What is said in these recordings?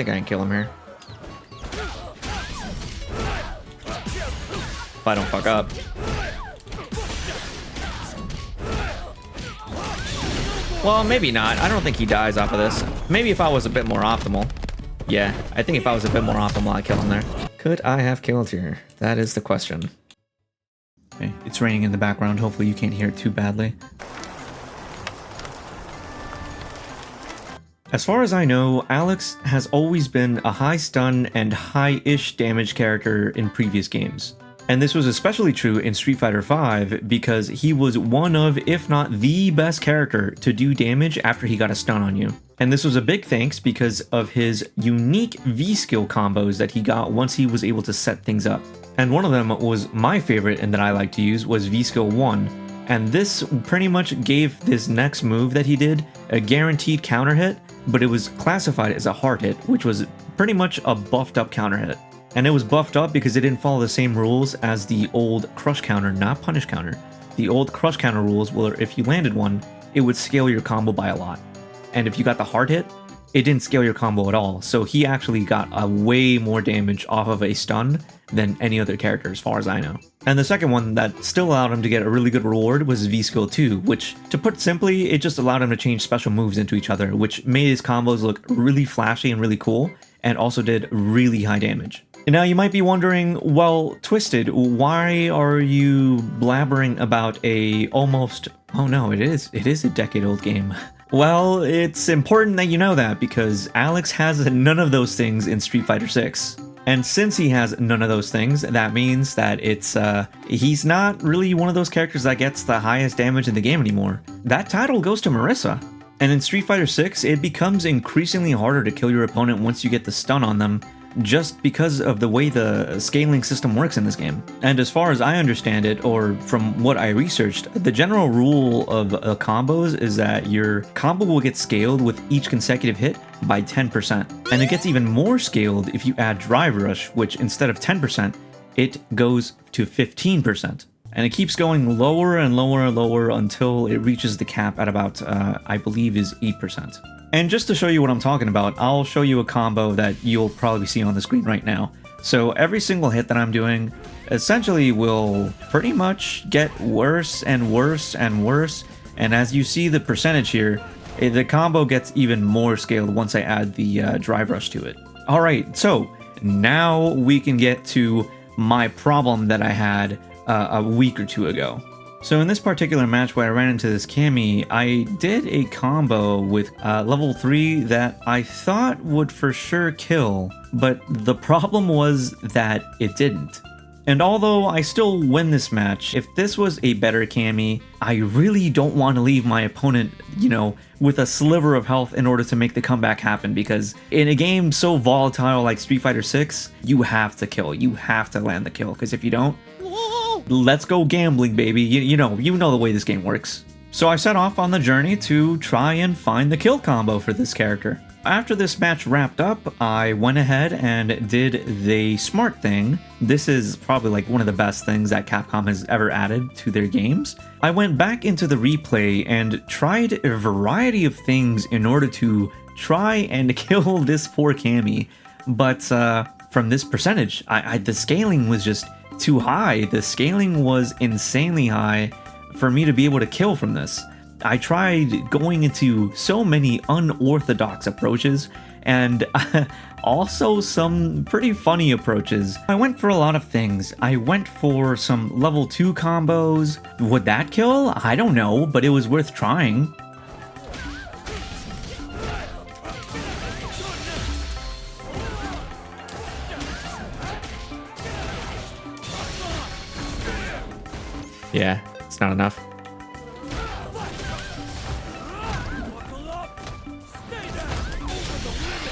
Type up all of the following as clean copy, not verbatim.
think I can kill him here. If I don't fuck up. Well, maybe not. I don't think he dies off of this. Maybe if I was a bit more optimal. Yeah, I think if I was a bit more optimal, I'd kill him there. Could I have killed here? That is the question. Okay, it's raining in the background. Hopefully you can't hear it too badly. As far as I know, Alex has always been a high stun and high-ish damage character in previous games. And this was especially true in Street Fighter V because he was one of, if not the best character to do damage after he got a stun on you. And this was a big thanks because of his unique V-skill combos that he got once he was able to set things up. And one of them was my favorite and that I like to use was V-skill 1. And this pretty much gave this next move that he did a guaranteed counter hit, but it was classified as a hard hit, which was pretty much a buffed up counter hit. And it was buffed up because it didn't follow the same rules as the old crush counter, not punish counter. The old crush counter rules were if you landed one, it would scale your combo by a lot. And if you got the hard hit, it didn't scale your combo at all. So he actually got a way more damage off of a stun than any other character as far as I know. And the second one that still allowed him to get a really good reward was V-Skill 2, which, to put it simply, it just allowed him to change special moves into each other, which made his combos look really flashy and really cool, and also did really high damage. Now you might be wondering, well, Twisted, why are you blabbering about a almost... Oh no, it is a decade-old game. Well, it's important that you know that because Alex has none of those things in Street Fighter 6. And since he has none of those things, that means that he's not really one of those characters that gets the highest damage in the game anymore. That title goes to Marissa. And in Street Fighter 6, it becomes increasingly harder to kill your opponent once you get the stun on them, just because of the way the scaling system works in this game. And as far as I understand it, or from what I researched, the general rule of combos is that your combo will get scaled with each consecutive hit by 10%. And it gets even more scaled if you add Drive Rush, which instead of 10%, it goes to 15%. And it keeps going lower and lower and lower until it reaches the cap at about, I believe is 8%. And just to show you what I'm talking about, I'll show you a combo that you'll probably see on the screen right now. So every single hit that I'm doing essentially will pretty much get worse and worse and worse. And as you see the percentage here, the combo gets even more scaled once I add the Drive Rush to it. Alright, so now we can get to my problem that I had a week or two ago. So in this particular match where I ran into this Cammy, I did a combo with level 3 that I thought would for sure kill, but the problem was that it didn't. And although I still win this match, if this was a better Cammy, I really don't want to leave my opponent, you know, with a sliver of health in order to make the comeback happen, because in a game so volatile like Street Fighter 6, you have to kill, you have to land the kill, because if you don't, let's go gambling, baby. You know the way this game works. So I set off on the journey to try and find the kill combo for this character. After this match wrapped up, I went ahead and did the smart thing. This is probably like one of the best things that Capcom has ever added to their games. I went back into the replay and tried a variety of things in order to try and kill this poor Cammy. But from this percentage, the scaling was just too high. The scaling was insanely high for me to be able to kill from this. I tried going into so many unorthodox approaches and also some pretty funny approaches. I went for a lot of things. I went for some level 2 combos. Would that kill? I don't know, but it was worth trying. Yeah, it's not enough.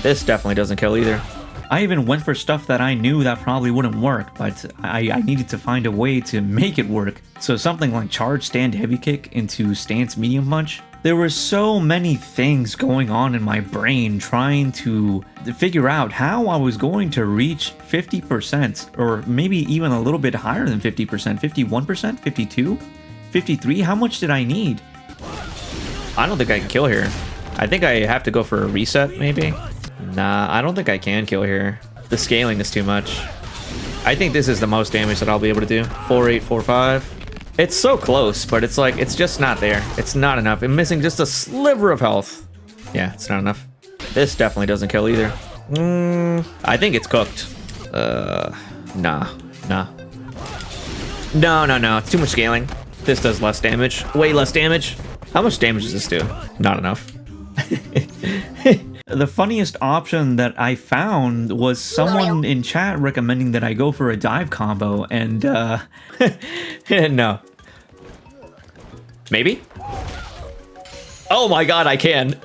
This definitely doesn't kill either. I even went for stuff that I knew that probably wouldn't work, but I needed to find a way to make it work. So something like charge stand heavy kick into stance medium punch. There were so many things going on in my brain trying to figure out how I was going to reach 50%, or maybe even a little bit higher than 50%, 51%, 52, 53. How much did I need? I don't think I can kill here. I think I have to go for a reset, maybe. Nah, I don't think I can kill here. The scaling is too much. I think this is the most damage that I'll be able to do. 4, 8, 4, 5. It's so close, but it's like, it's just not there. It's not enough. I'm missing just a sliver of health. Yeah, it's not enough. This definitely doesn't kill either. I think it's cooked. Nah. No. It's too much scaling. This does less damage. Way less damage. How much damage does this do? Not enough. The funniest option that I found was someone in chat recommending that I go for a dive combo, and no. Maybe? Oh my god, I can.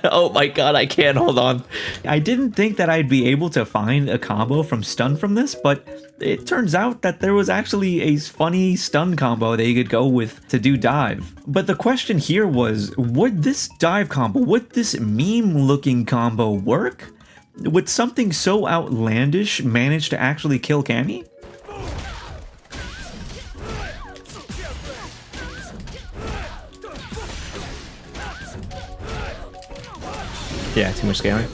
Oh my god, I can. Hold on. I didn't think that I'd be able to find a combo from stun from this, but it turns out that there was actually a funny stun combo that you could go with to do dive. But the question here was, would this dive combo, would this meme-looking combo work? Would something so outlandish manage to actually kill Cammy? Yeah, too much scaling.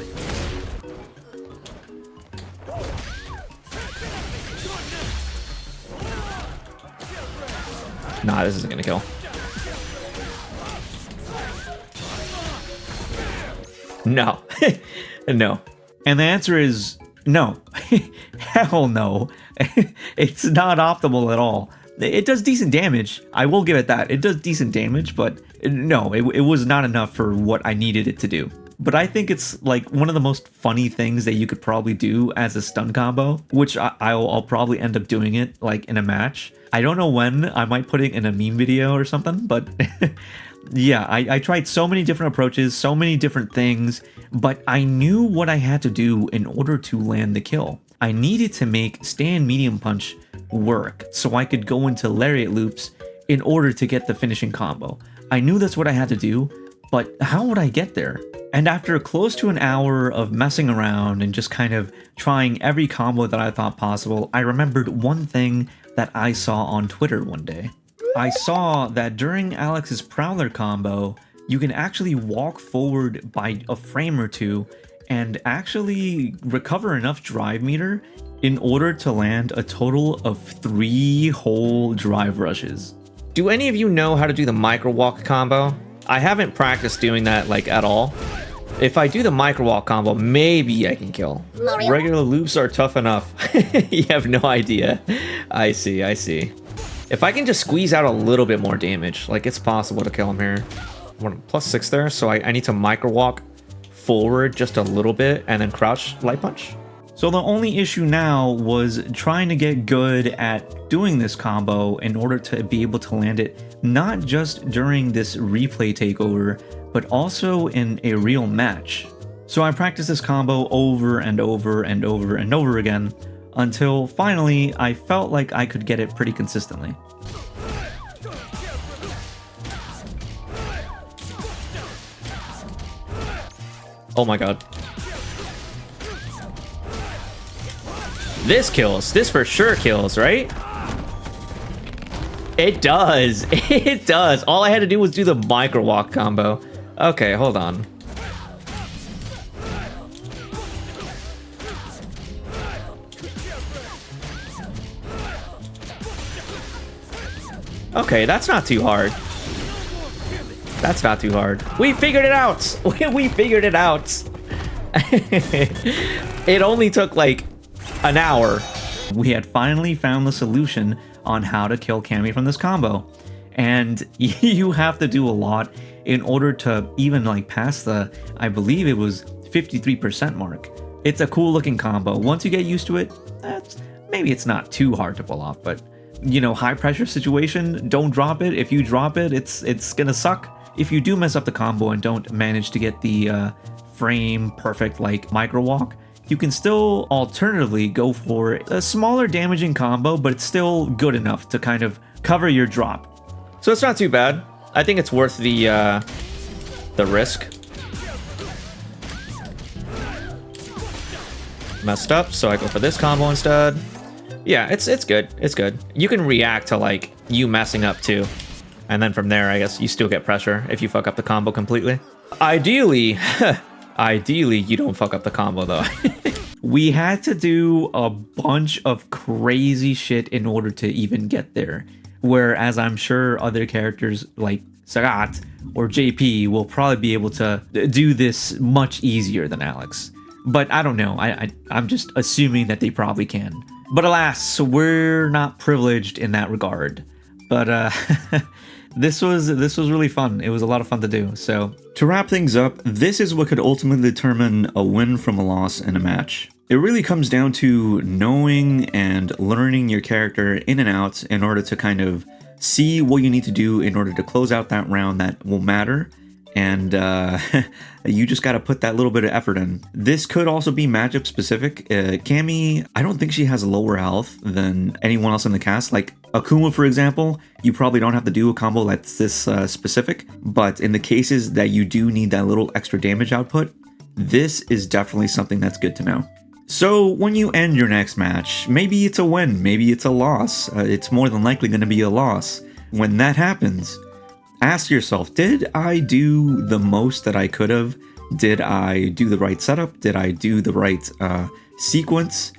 Nah, this isn't gonna kill. No. No. And the answer is no. Hell no. It's not optimal at all. It does decent damage. I will give it that. It does decent damage, but no, it was not enough for what I needed it to do. But I think it's like one of the most funny things that you could probably do as a stun combo, which I'll probably end up doing it like in a match. I don't know when. I might put it in a meme video or something, but yeah, I tried so many different approaches, so many different things, but I knew what I had to do in order to land the kill. I needed to make stand medium punch work so I could go into lariat loops in order to get the finishing combo. I knew that's what I had to do, but how would I get there? And after close to an hour of messing around and just kind of trying every combo that I thought possible, I remembered one thing that I saw on Twitter one day. I saw that during Alex's Prowler combo, you can actually walk forward by a frame or two and actually recover enough drive meter in order to land a total of 3 whole drive rushes. Do any of you know how to do the micro walk combo? I haven't practiced doing that like at all. If I do the micro walk combo, maybe I can kill. Regular loops are tough enough. You have no idea. I see. If I can just squeeze out a little bit more damage, like it's possible to kill him here. +6 there, so I need to micro walk forward just a little bit and then crouch light punch. So the only issue now was trying to get good at doing this combo in order to be able to land it not just during this replay takeover, but also in a real match. So I practiced this combo over and over and over and over again until finally I felt like I could get it pretty consistently. Oh my god. This kills. This for sure kills, right? It does. It does. All I had to do was do the micro walk combo. Okay, hold on. Okay, that's not too hard. That's not too hard. We figured it out. We figured it out. It only took like an hour. We had finally found the solution on how to kill Cammy from this combo. And you have to do a lot in order to even like pass the, I believe it was 53% mark. It's a cool looking combo. Once you get used to it, maybe it's not too hard to pull off, but you know, high pressure situation, don't drop it. If you drop it, it's gonna suck. If you do mess up the combo and don't manage to get the frame perfect like micro walk, you can still alternatively go for a smaller damaging combo, but it's still good enough to kind of cover your drop. So it's not too bad. I think it's worth the risk. Messed up, so I go for this combo instead. Yeah, it's good. It's good. You can react to like you messing up too. And then from there, I guess you still get pressure if you fuck up the combo completely. Ideally, Ideally, you don't fuck up the combo though. We had to do a bunch of crazy shit in order to even get there. Whereas I'm sure other characters like Sagat or JP will probably be able to do this much easier than Alex. But I don't know. I'm just assuming that they probably can. But alas, we're not privileged in that regard. But this was really fun. It was a lot of fun to do. So to wrap things up, this is what could ultimately determine a win from a loss in a match. It really comes down to knowing and learning your character in and out in order to kind of see what you need to do in order to close out that round that will matter. And you just got to put that little bit of effort in. This could also be matchup specific. Cammy, I don't think she has lower health than anyone else in the cast. Like Akuma, for example, you probably don't have to do a combo that's this specific. But in the cases that you do need that little extra damage output, this is definitely something that's good to know. So when you end your next match, maybe it's a win, maybe it's a loss. It's more than likely going to be a loss. When that happens, ask yourself, did I do the most that I could have? Did I do the right setup? Did I do the right sequence?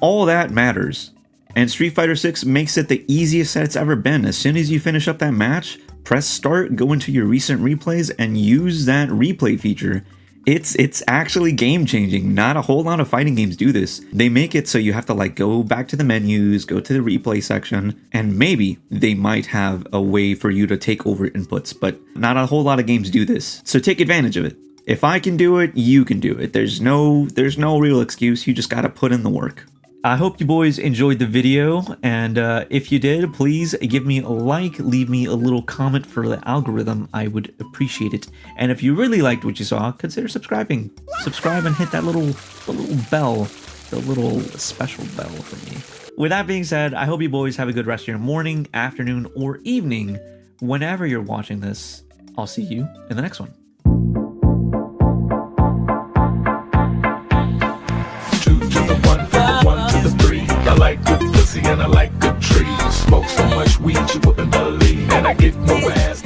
All that matters. And Street Fighter 6 makes it the easiest that it's ever been. As soon as you finish up that match, press start, go into your recent replays, and use that replay feature. It's actually game changing. Not a whole lot of fighting games do this. They make it so you have to like go back to the menus, go to the replay section, and maybe they might have a way for you to take over inputs, but not a whole lot of games do this. So take advantage of it. If I can do it, you can do it. There's no real excuse. You just gotta put in the work. I hope you boys enjoyed the video, and if you did, please give me a like, leave me a little comment for the algorithm. I would appreciate it. And if you really liked what you saw, consider subscribing. Subscribe and hit that little bell, the little special bell for me. With that being said, I hope you boys have a good rest of your morning, afternoon, or evening. Whenever you're watching this, I'll see you in the next one. I like good pussy and I like good trees. Smoke so much weed you wouldn't believe, and I get more ass